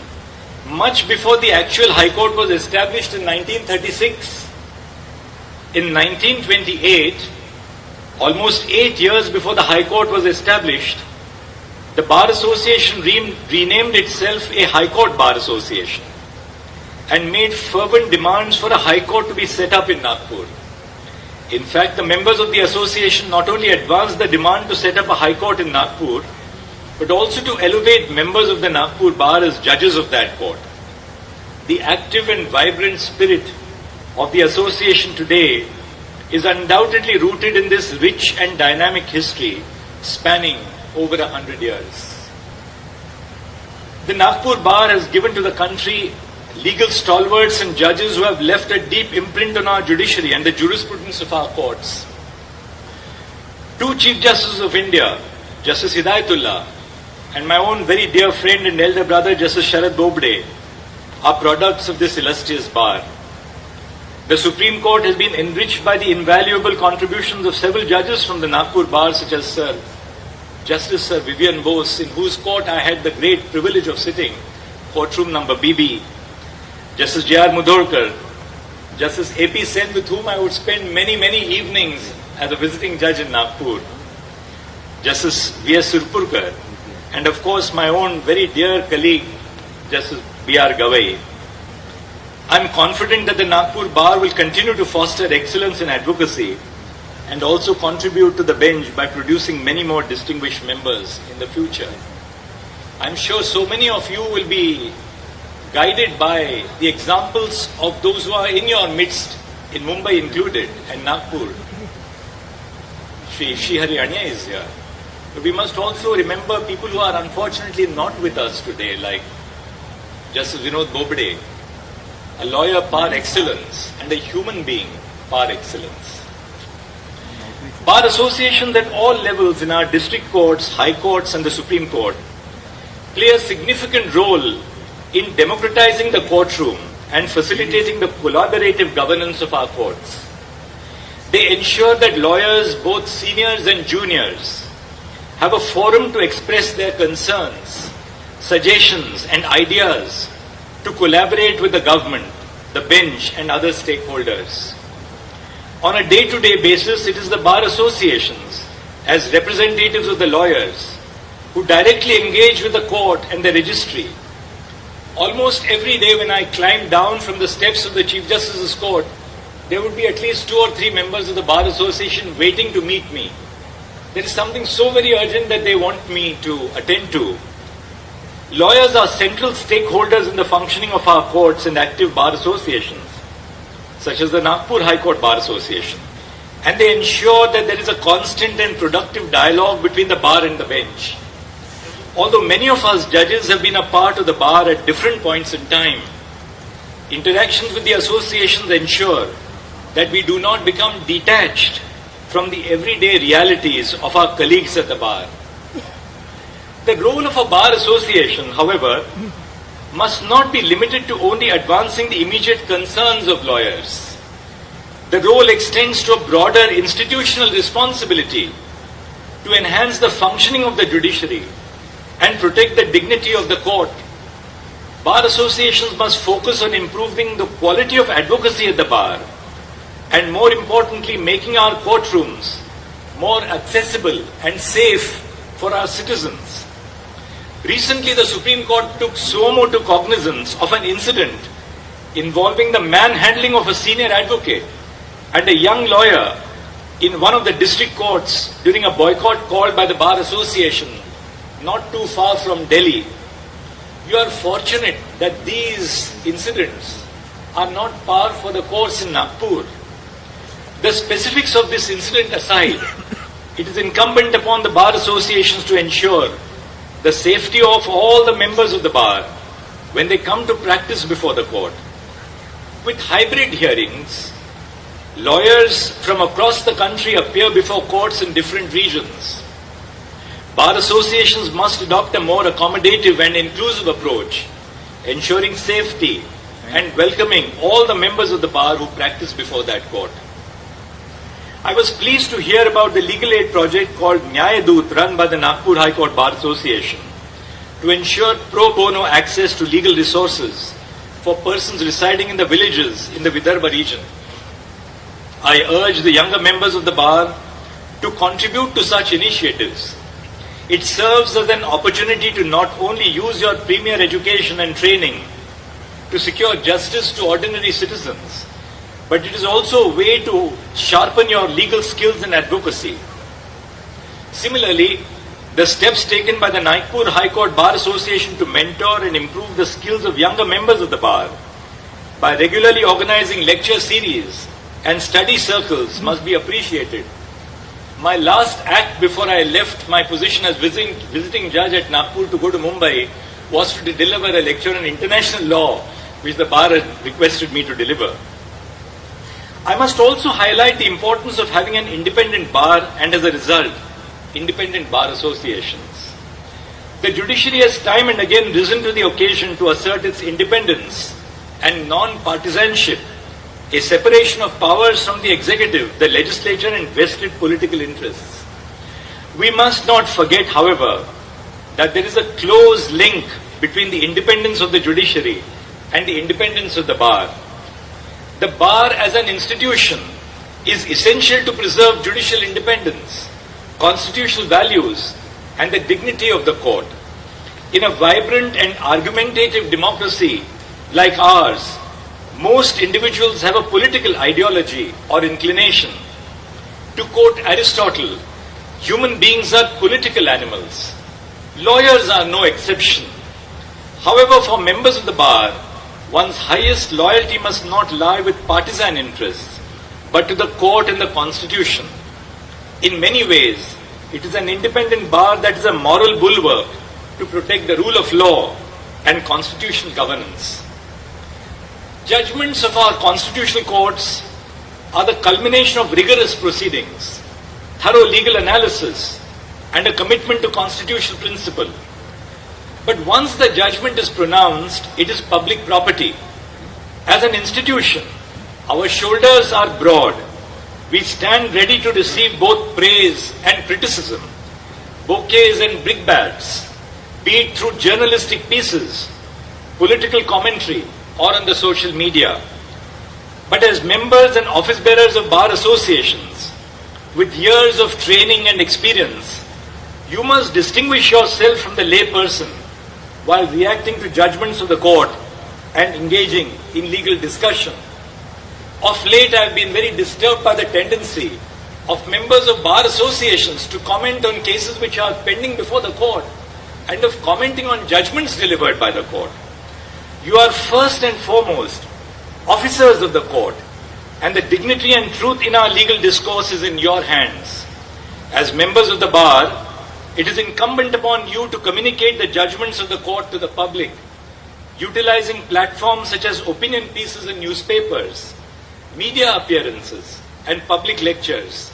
much before the actual High Court was established in 1936. In 1928, almost 8 years before the High Court was established, the Bar Association renamed itself a High Court Bar Association and made fervent demands for a High Court to be set up in Nagpur. In fact, the members of the association not only advanced the demand to set up a High Court in Nagpur, but also to elevate members of the Nagpur Bar as judges of that court. The active and vibrant spirit of the association today is undoubtedly rooted in this rich and dynamic history spanning over 100 years. The Nagpur Bar has given to the country legal stalwarts and judges who have left a deep imprint on our judiciary and the jurisprudence of our courts. Two Chief Justices of India, Justice Hidayatullah and my own very dear friend and elder brother, Justice Sharad Bobde, are products of this illustrious bar. The Supreme Court has been enriched by the invaluable contributions of several judges from the Nagpur Bar, such as Justice Sir Vivian Bose, in whose court I had the great privilege of sitting, courtroom number BB, Justice J.R. Mudholkar, Justice A.P. Sen, with whom I would spend many, many evenings as a visiting judge in Nagpur, Justice V.S. Surpurkar, and of course my own very dear colleague, Justice B.R. Gavai. I am confident that the Nagpur Bar will continue to foster excellence in advocacy and also contribute to the bench by producing many more distinguished members in the future. I am sure so many of you will be guided by the examples of those who are in your midst, in Mumbai included, and Nagpur. Shri Haryanya is here. But we must also remember people who are unfortunately not with us today, like Justice Vinod Bobde, a lawyer par excellence and a human being par excellence. Bar associations at all levels in our district courts, high courts and the Supreme Court play a significant role in democratizing the courtroom and facilitating the collaborative governance of our courts. They ensure that lawyers, both seniors and juniors, have a forum to express their concerns, suggestions and ideas to collaborate with the government, the bench and other stakeholders. On a day-to-day basis, it is the bar associations, as representatives of the lawyers, who directly engage with the court and the registry. Almost every day when I climb down from the steps of the Chief Justice's court, there would be at least 2 or 3 members of the bar association waiting to meet me. There is something so very urgent that they want me to attend to. Lawyers are central stakeholders in the functioning of our courts and active bar associations, such as the Nagpur High Court Bar Association, and they ensure that there is a constant and productive dialogue between the bar and the bench. Although many of us judges have been a part of the bar at different points in time, interactions with the associations ensure that we do not become detached from the everyday realities of our colleagues at the bar. The role of a bar association, however, must not be limited to only advancing the immediate concerns of lawyers. The role extends to a broader institutional responsibility to enhance the functioning of the judiciary and protect the dignity of the court. Bar associations must focus on improving the quality of advocacy at the bar and, more importantly, making our courtrooms more accessible and safe for our citizens. Recently, the Supreme Court took suo motu cognizance of an incident involving the manhandling of a senior advocate and a young lawyer in one of the district courts during a boycott called by the Bar Association not too far from Delhi. You are fortunate that these incidents are not par for the course in Nagpur. The specifics of this incident aside, it is incumbent upon the bar associations to ensure the safety of all the members of the bar when they come to practice before the court. With hybrid hearings, lawyers from across the country appear before courts in different regions. Bar associations must adopt a more accommodative and inclusive approach, ensuring safety and welcoming all the members of the bar who practice before that court. I was pleased to hear about the legal aid project called Nyayadut, run by the Nagpur High Court Bar Association, to ensure pro bono access to legal resources for persons residing in the villages in the Vidarbha region. I urge the younger members of the bar to contribute to such initiatives. It serves as an opportunity to not only use your premier education and training to secure justice to ordinary citizens, but it is also a way to sharpen your legal skills and advocacy. Similarly, the steps taken by the Nagpur High Court Bar Association to mentor and improve the skills of younger members of the bar by regularly organizing lecture series and study circles must be appreciated. My last act before I left my position as visiting judge at Nagpur to go to Mumbai was to deliver a lecture on international law, which the bar had requested me to deliver. I must also highlight the importance of having an independent bar and, as a result, independent bar associations. The judiciary has time and again risen to the occasion to assert its independence and non-partisanship, a separation of powers from the executive, the legislature, and vested political interests. We must not forget, however, that there is a close link between the independence of the judiciary and the independence of the bar. The bar as an institution is essential to preserve judicial independence, constitutional values, and the dignity of the court. In a vibrant and argumentative democracy like ours, most individuals have a political ideology or inclination. To quote Aristotle, human beings are political animals. Lawyers are no exception. However, for members of the bar, one's highest loyalty must not lie with partisan interests, but to the court and the constitution. In many ways, it is an independent bar that is a moral bulwark to protect the rule of law and constitutional governance. Judgments of our constitutional courts are the culmination of rigorous proceedings, thorough legal analysis, and a commitment to constitutional principle. But once the judgment is pronounced, it is public property. As an institution, our shoulders are broad. We stand ready to receive both praise and criticism, bouquets and brickbats, be it through journalistic pieces, political commentary, or on the social media. But as members and office bearers of bar associations, with years of training and experience, you must distinguish yourself from the lay person while reacting to judgments of the court and engaging in legal discussion. Of late, I have been very disturbed by the tendency of members of bar associations to comment on cases which are pending before the court and of commenting on judgments delivered by the court. You are first and foremost officers of the court, and the dignity and truth in our legal discourse is in your hands. As members of the bar, it is incumbent upon you to communicate the judgments of the court to the public, utilizing platforms such as opinion pieces in newspapers, media appearances, and public lectures.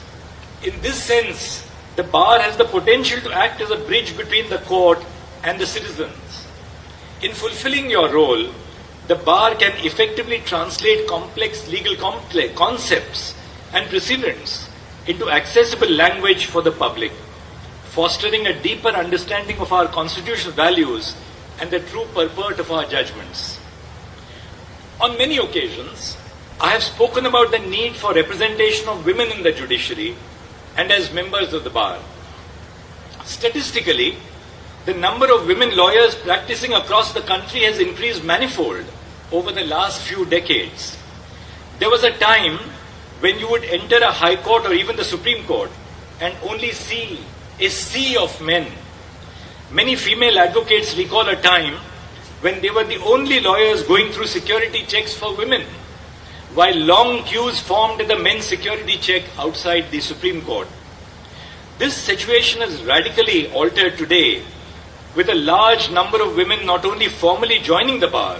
In this sense, the bar has the potential to act as a bridge between the court and the citizens. In fulfilling your role, the bar can effectively translate complex legal concepts and precedents into accessible language for the public, fostering a deeper understanding of our constitutional values and the true purport of our judgments. On many occasions, I have spoken about the need for representation of women in the judiciary and as members of the bar. Statistically, the number of women lawyers practicing across the country has increased manifold over the last few decades. There was a time when you would enter a high court or even the Supreme Court and only see a sea of men. Many female advocates recall a time when they were the only lawyers going through security checks for women, while long queues formed at the men's security check outside the Supreme Court. This situation is radically altered today, with a large number of women not only formally joining the bar,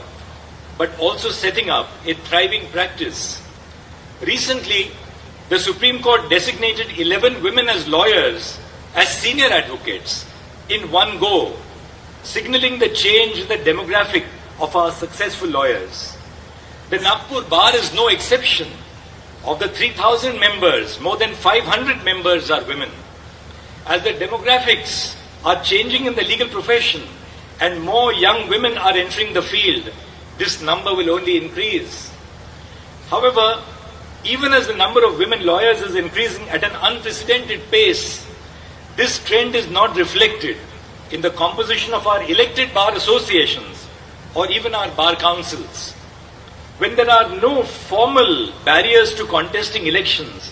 but also setting up a thriving practice. Recently, the Supreme Court designated 11 women as lawyers as senior advocates in one go, signaling the change in the demographic of our successful lawyers. The Nagpur bar is no exception. Of the 3,000 members, more than 500 members are women. As the demographics are changing in the legal profession and more young women are entering the field, this number will only increase. However, even as the number of women lawyers is increasing at an unprecedented pace, this trend is not reflected in the composition of our elected bar associations or even our bar councils. When there are no formal barriers to contesting elections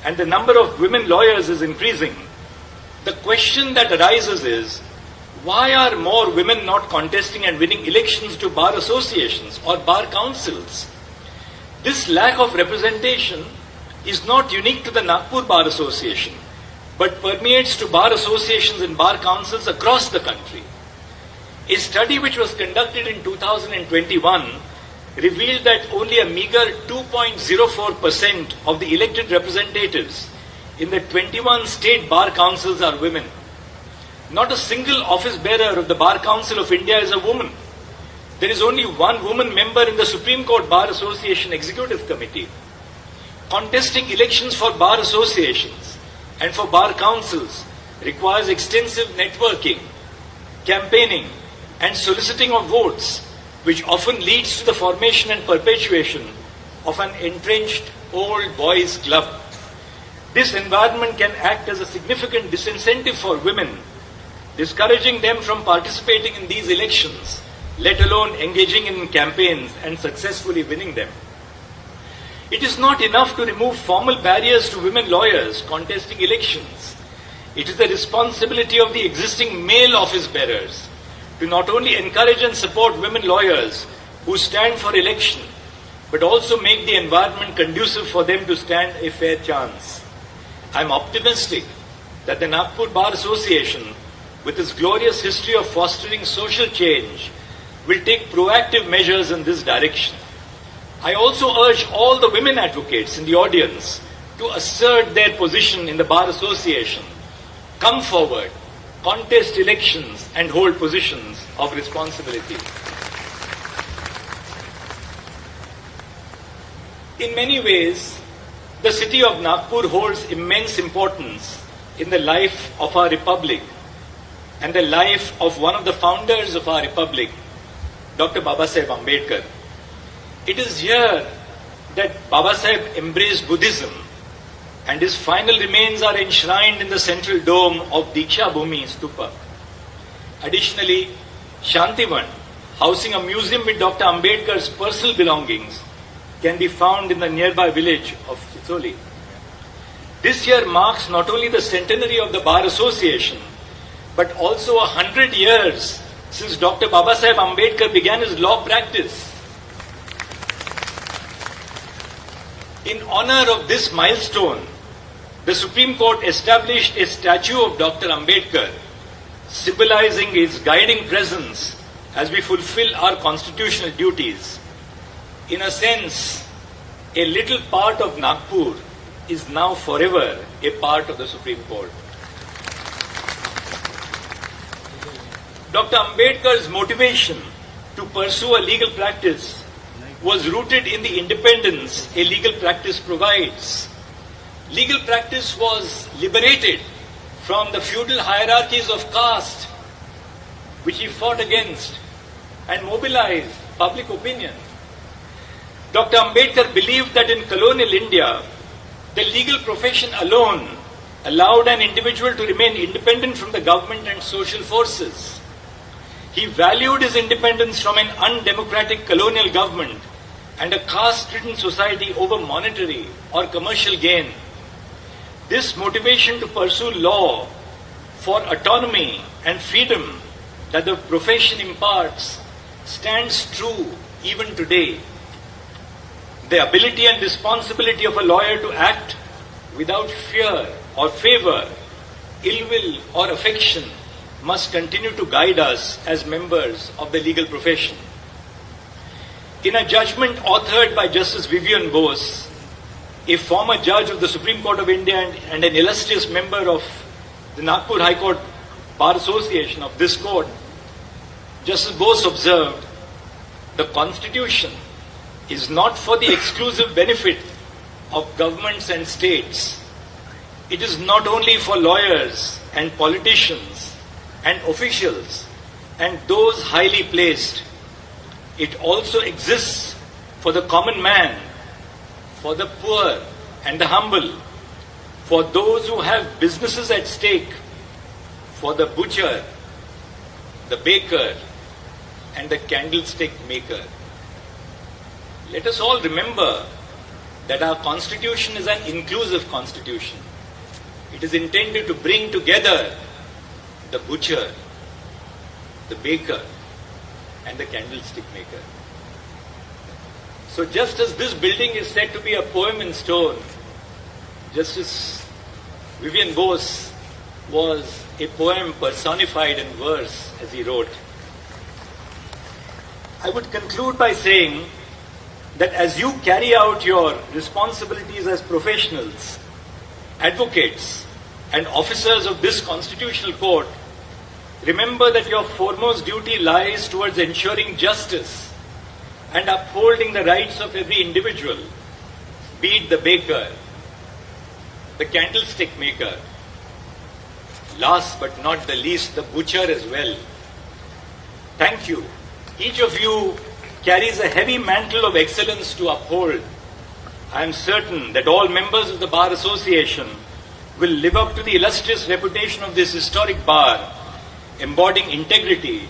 and the number of women lawyers is increasing, the question that arises is, why are more women not contesting and winning elections to bar associations or bar councils? This lack of representation is not unique to the Nagpur Bar Association, but permeates to bar associations and bar councils across the country. A study which was conducted in 2021 revealed that only a meager 2.04% of the elected representatives in the 21 state bar councils are women. Not a single office bearer of the Bar Council of India is a woman. There is only one woman member in the Supreme Court Bar Association Executive Committee. Contesting elections for bar associations and for bar councils requires extensive networking, campaigning, and soliciting of votes, which often leads to the formation and perpetuation of an entrenched old boys club. This environment can act as a significant disincentive for women, discouraging them from participating in these elections, let alone engaging in campaigns and successfully winning them. It is not enough to remove formal barriers to women lawyers contesting elections. It is the responsibility of the existing male office bearers to not only encourage and support women lawyers who stand for election, but also make the environment conducive for them to stand a fair chance. I am optimistic that the Nagpur Bar Association, with its glorious history of fostering social change, will take proactive measures in this direction. I also urge all the women advocates in the audience to assert their position in the Bar Association, come forward, contest elections, and hold positions of responsibility. In many ways, the city of Nagpur holds immense importance in the life of our republic and the life of one of the founders of our republic, Dr. Babasaheb Ambedkar. It is here that Babasaheb embraced Buddhism, and his final remains are enshrined in the central dome of Diksha Bhumi Stupa. Additionally, Shantivan, housing a museum with Dr. Ambedkar's personal belongings, can be found in the nearby village of Chicholi. This year marks not only the centenary of the Bar Association, but also 100 years since Dr. Babasaheb Ambedkar began his law practice. In honor of this milestone, the Supreme Court established a statue of Dr. Ambedkar, symbolizing his guiding presence as we fulfill our constitutional duties. In a sense, a little part of Nagpur is now forever a part of the Supreme Court. Dr. Ambedkar's motivation to pursue a legal practice was rooted in the independence a legal practice provides. Legal practice was liberated from the feudal hierarchies of caste, which he fought against, and mobilized public opinion. Dr. Ambedkar believed that in colonial India, the legal profession alone allowed an individual to remain independent from the government and social forces. He valued his independence from an undemocratic colonial government and a caste-ridden society over monetary or commercial gain. This motivation to pursue law for autonomy and freedom that the profession imparts stands true even today. The ability and responsibility of a lawyer to act without fear or favor, ill will or affection must continue to guide us as members of the legal profession. In a judgment authored by Justice Vivian Bose, a former judge of the Supreme Court of India and an illustrious member of the Nagpur High Court Bar Association of this court, Justice Bose observed, the Constitution is not for the exclusive benefit of governments and states. It is not only for lawyers and politicians and officials and those highly placed. It also exists for the common man, for the poor and the humble, for those who have businesses at stake, for the butcher, the baker, and the candlestick maker. Let us all remember that our constitution is an inclusive constitution. It is intended to bring together the butcher, the baker, and the candlestick maker. So just as this building is said to be a poem in stone, Justice Vivian Bose was a poem personified in verse, as he wrote. I would conclude by saying that as you carry out your responsibilities as professionals, advocates, and officers of this constitutional court, remember that your foremost duty lies towards ensuring justice and upholding the rights of every individual, be it the baker, the candlestick maker, last but not the least, the butcher as well. Thank you. Each of you carries a heavy mantle of excellence to uphold. I am certain that all members of the Bar Association will live up to the illustrious reputation of this historic bar, embodying integrity,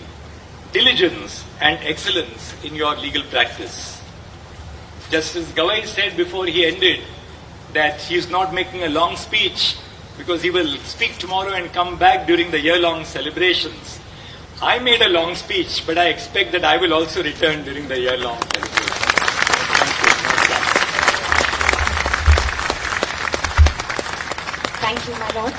diligence, and excellence in your legal practice. Justice Gawai said before he ended that he is not making a long speech because he will speak tomorrow and come back during the year-long celebrations. I made a long speech, but I expect that I will also return during the year-long celebrations. Thank you, my lord.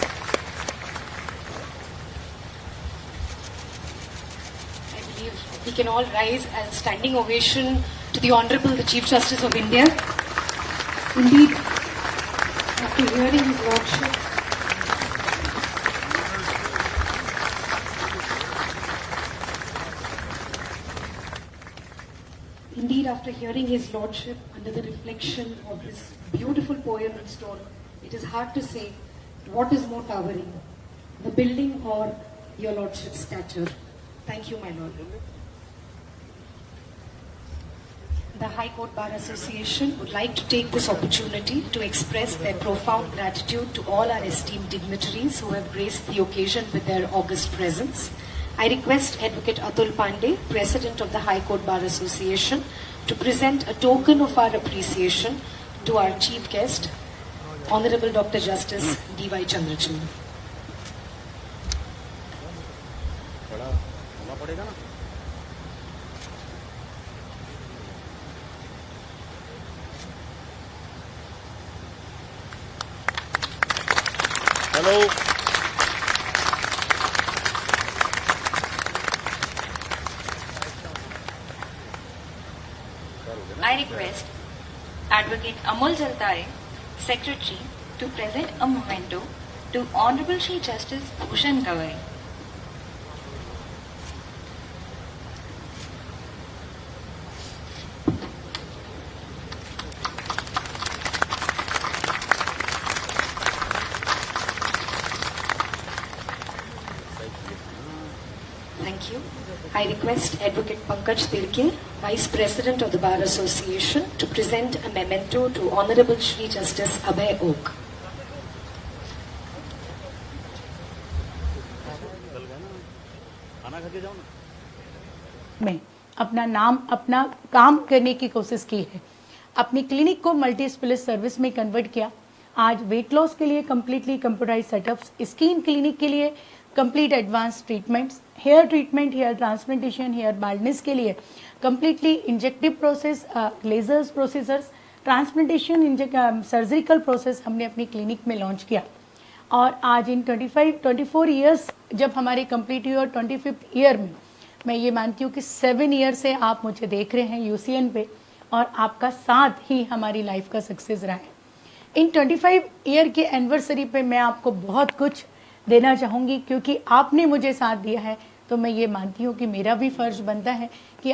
I believe we can all rise as standing ovation to the Honorable the Chief Justice of India. Indeed, after hearing his lordship, under the reflection of this beautiful poem in stone, it is hard to say what is more towering, the building or your lordship's stature. Thank you, my lord. The High Court Bar Association would like to take this opportunity to express their profound gratitude to all our esteemed dignitaries who have graced the occasion with their august presence. I request Advocate Atul Pandey, President of the High Court Bar Association, to present a token of our appreciation to our chief guest, Honorable Dr. Justice D.Y. Chandrachud. Hello. I request Advocate Amol Jaltai, Secretary, to present a memento to Honorable Chief Justice Bhushan Gawai. Thank you. I request Advocate Pankaj Tirke, Vice President of the Bar Association, to present a memento to Honorable Shri Justice Abhay Oak. में अपना नाम अपना काम करने की कोशिश की है, अपनी क्लिनिक को मल्टी स्पेशलिस्ट सर्विस में कन्वर्ट किया। आज वेट लॉस के लिए completely computerise setups, skin clinic के लिए complete advance treatments, hair treatment, hair transplantation, hair baldness के लिए completely injective process, lasers procedures, transplantation, surgical process हमने अपनी क्लिनिक में लॉन्च किया। और आज इन 24 ईयर्स जब हमारे कंप्लीट हुए और 25th ईयर में मैं ये मानती हूँ कि 7 ईयर से आप मुझे देख रहे हैं यूसीएन पे, और आपका साथ ही हमारी लाइफ का सक्सेस रहा है। इन 25 ईयर के एनिवर्सरी पे मैं आपको बहुत कुछ देना चाहूँगी, क्योंकि आपने मुझे साथ दिया है, तो मैं ये मानती हूँ कि मेरा भी फर्ज बनता है कि